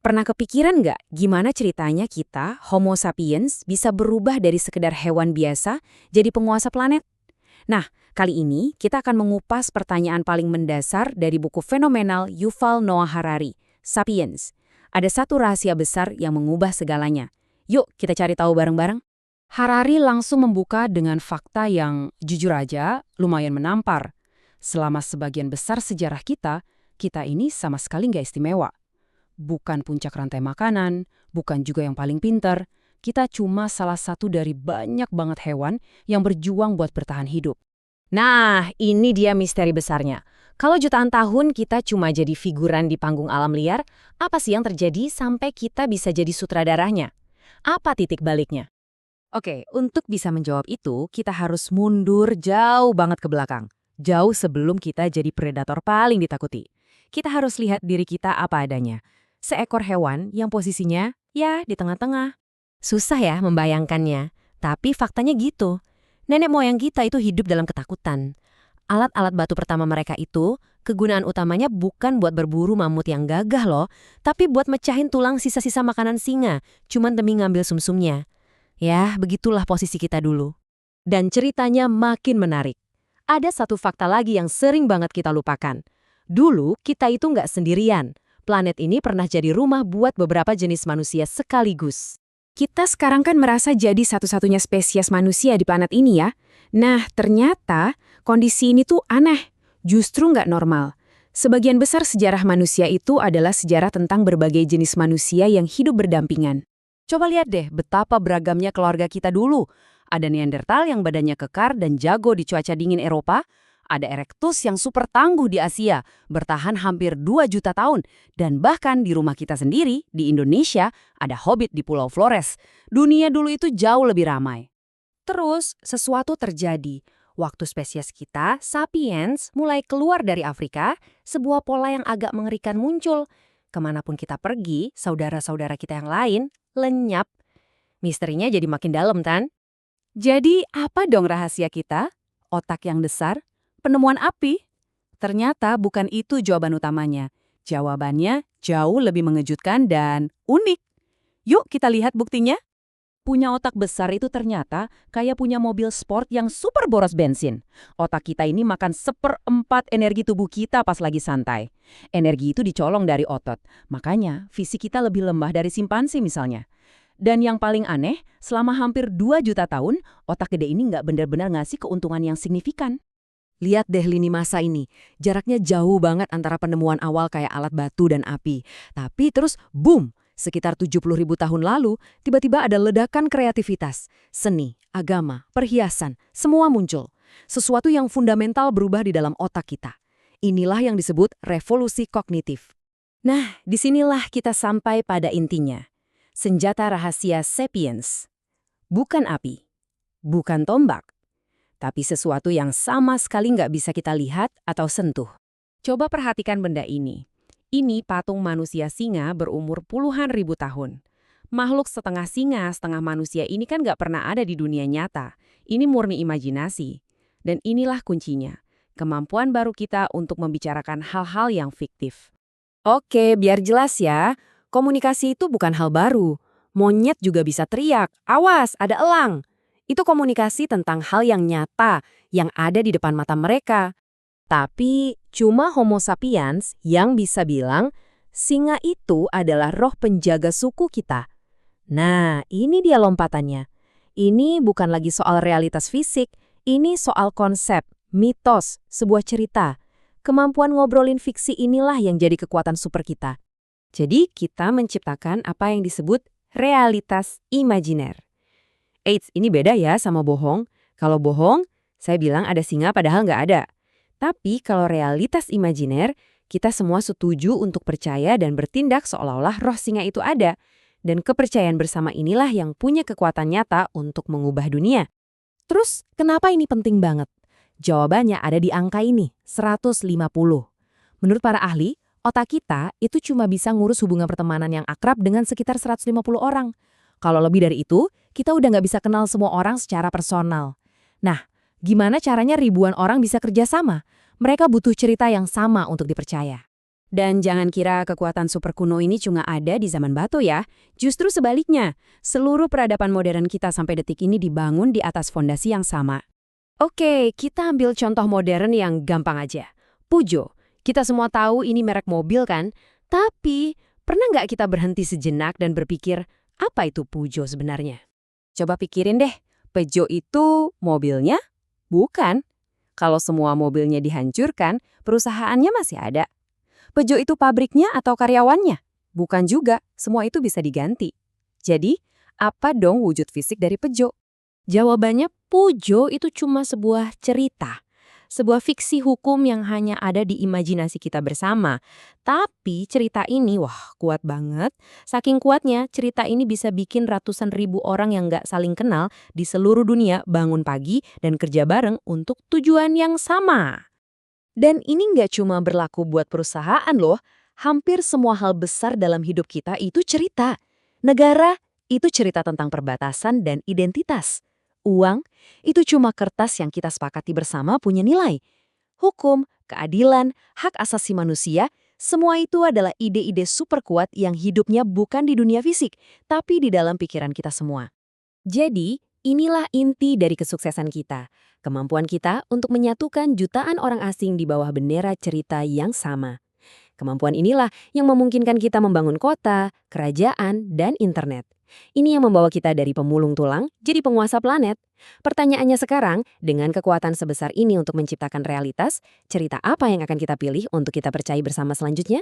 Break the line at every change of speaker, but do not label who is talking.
Pernah kepikiran nggak gimana ceritanya kita, Homo sapiens, bisa berubah dari sekedar hewan biasa jadi penguasa planet? Nah, kali ini kita akan mengupas pertanyaan paling mendasar dari buku fenomenal Yuval Noah Harari, Sapiens. Ada satu rahasia besar yang mengubah segalanya. Yuk kita cari tahu bareng-bareng. Harari langsung membuka dengan fakta yang, jujur aja, lumayan menampar. Selama sebagian besar sejarah kita ini sama sekali nggak istimewa. Bukan puncak rantai makanan, bukan juga yang paling pintar. Kita cuma salah satu dari banyak banget hewan yang berjuang buat bertahan hidup. Nah, ini dia misteri besarnya. Kalau jutaan tahun kita cuma jadi figuran di panggung alam liar, apa sih yang terjadi sampai kita bisa jadi sutradaranya? Apa titik baliknya? Oke, untuk bisa menjawab itu, kita harus mundur jauh banget ke belakang. Jauh sebelum kita jadi predator paling ditakuti. Kita harus lihat diri kita apa adanya. Seekor hewan yang posisinya, ya, di tengah-tengah. Susah ya membayangkannya, tapi faktanya gitu. Nenek moyang kita itu hidup dalam ketakutan. Alat-alat batu pertama mereka itu, kegunaan utamanya bukan buat berburu mamut yang gagah loh, tapi buat mecahin tulang sisa-sisa makanan singa, cuman demi ngambil sumsumnya. Ya, begitulah posisi kita dulu. Dan ceritanya makin menarik. Ada satu fakta lagi yang sering banget kita lupakan. Dulu, kita itu nggak sendirian. Planet ini pernah jadi rumah buat beberapa jenis manusia sekaligus. Kita sekarang kan merasa jadi satu-satunya spesies manusia di planet ini ya. Nah, ternyata kondisi ini tuh aneh, justru nggak normal. Sebagian besar sejarah manusia itu adalah sejarah tentang berbagai jenis manusia yang hidup berdampingan. Coba lihat deh betapa beragamnya keluarga kita dulu. Ada Neanderthal yang badannya kekar dan jago di cuaca dingin Eropa. Ada Erectus yang super tangguh di Asia, bertahan hampir 2 juta tahun. Dan bahkan di rumah kita sendiri, di Indonesia, ada Hobbit di Pulau Flores. Dunia dulu itu jauh lebih ramai. Terus, sesuatu terjadi. Waktu spesies kita, Sapiens, mulai keluar dari Afrika, sebuah pola yang agak mengerikan muncul. Kemanapun kita pergi, saudara-saudara kita yang lain, lenyap. Misterinya jadi makin dalam, kan? Jadi, apa dong rahasia kita? Otak yang besar? Penemuan api? Ternyata bukan itu jawaban utamanya. Jawabannya jauh lebih mengejutkan dan unik. Yuk kita lihat buktinya. Punya otak besar itu ternyata kayak punya mobil sport yang super boros bensin. Otak kita ini makan 1/4 energi tubuh kita pas lagi santai. Energi itu dicolong dari otot. Makanya fisik kita lebih lemah dari simpansi misalnya. Dan yang paling aneh, selama hampir 2 juta tahun, otak gede ini nggak benar-benar ngasih keuntungan yang signifikan. Lihat deh lini masa ini, jaraknya jauh banget antara penemuan awal kayak alat batu dan api. Tapi terus, boom, sekitar 70.000 tahun lalu, tiba-tiba ada ledakan kreativitas. Seni, agama, perhiasan, semua muncul. Sesuatu yang fundamental berubah di dalam otak kita. Inilah yang disebut revolusi kognitif. Nah, disinilah kita sampai pada intinya. Senjata rahasia Sapiens. Bukan api, bukan tombak. Tapi sesuatu yang sama sekali nggak bisa kita lihat atau sentuh. Coba perhatikan benda ini. Ini patung manusia singa berumur puluhan ribu tahun. Makhluk setengah singa, setengah manusia ini kan nggak pernah ada di dunia nyata. Ini murni imajinasi. Dan inilah kuncinya. Kemampuan baru kita untuk membicarakan hal-hal yang fiktif. Oke, biar jelas ya. Komunikasi itu bukan hal baru. Monyet juga bisa teriak, awas ada elang. Itu komunikasi tentang hal yang nyata, yang ada di depan mata mereka. Tapi cuma Homo sapiens yang bisa bilang, singa itu adalah roh penjaga suku kita. Nah, ini dia lompatannya. Ini bukan lagi soal realitas fisik, ini soal konsep, mitos, sebuah cerita. Kemampuan ngobrolin fiksi inilah yang jadi kekuatan super kita. Jadi kita menciptakan apa yang disebut realitas imajiner. Eits, ini beda ya sama bohong. Kalau bohong, saya bilang ada singa padahal nggak ada. Tapi kalau realitas imajiner, kita semua setuju untuk percaya dan bertindak seolah-olah roh singa itu ada. Dan kepercayaan bersama inilah yang punya kekuatan nyata untuk mengubah dunia. Terus, kenapa ini penting banget? Jawabannya ada di angka ini, 150. Menurut para ahli, otak kita itu cuma bisa ngurus hubungan pertemanan yang akrab dengan sekitar 150 orang. Kalau lebih dari itu, kita udah nggak bisa kenal semua orang secara personal. Nah, gimana caranya ribuan orang bisa kerjasama? Mereka butuh cerita yang sama untuk dipercaya. Dan jangan kira kekuatan super kuno ini cuma ada di zaman batu ya. Justru sebaliknya, seluruh peradaban modern kita sampai detik ini dibangun di atas fondasi yang sama. Oke, kita ambil contoh modern yang gampang aja. Peugeot. Kita semua tahu ini merek mobil kan? Tapi, pernah nggak kita berhenti sejenak dan berpikir, apa itu Peugeot sebenarnya? Coba pikirin deh, Peugeot itu mobilnya? Bukan. Kalau semua mobilnya dihancurkan, perusahaannya masih ada. Peugeot itu pabriknya atau karyawannya? Bukan juga, semua itu bisa diganti. Jadi, apa dong wujud fisik dari Peugeot? Jawabannya, Peugeot itu cuma sebuah cerita. Sebuah fiksi hukum yang hanya ada di imajinasi kita bersama. Tapi cerita ini, wah kuat banget. Saking kuatnya, cerita ini bisa bikin ratusan ribu orang yang nggak saling kenal di seluruh dunia bangun pagi dan kerja bareng untuk tujuan yang sama. Dan ini nggak cuma berlaku buat perusahaan loh, hampir semua hal besar dalam hidup kita itu cerita. Negara itu cerita tentang perbatasan dan identitas. Uang itu cuma kertas yang kita sepakati bersama punya nilai. Hukum, keadilan, hak asasi manusia, semua itu adalah ide-ide super kuat yang hidupnya bukan di dunia fisik, tapi di dalam pikiran kita semua. Jadi, inilah inti dari kesuksesan kita. Kemampuan kita untuk menyatukan jutaan orang asing di bawah bendera cerita yang sama. Kemampuan inilah yang memungkinkan kita membangun kota, kerajaan, dan internet. Ini yang membawa kita dari pemulung tulang jadi penguasa planet. Pertanyaannya sekarang, dengan kekuatan sebesar ini untuk menciptakan realitas, cerita apa yang akan kita pilih untuk kita percaya bersama selanjutnya?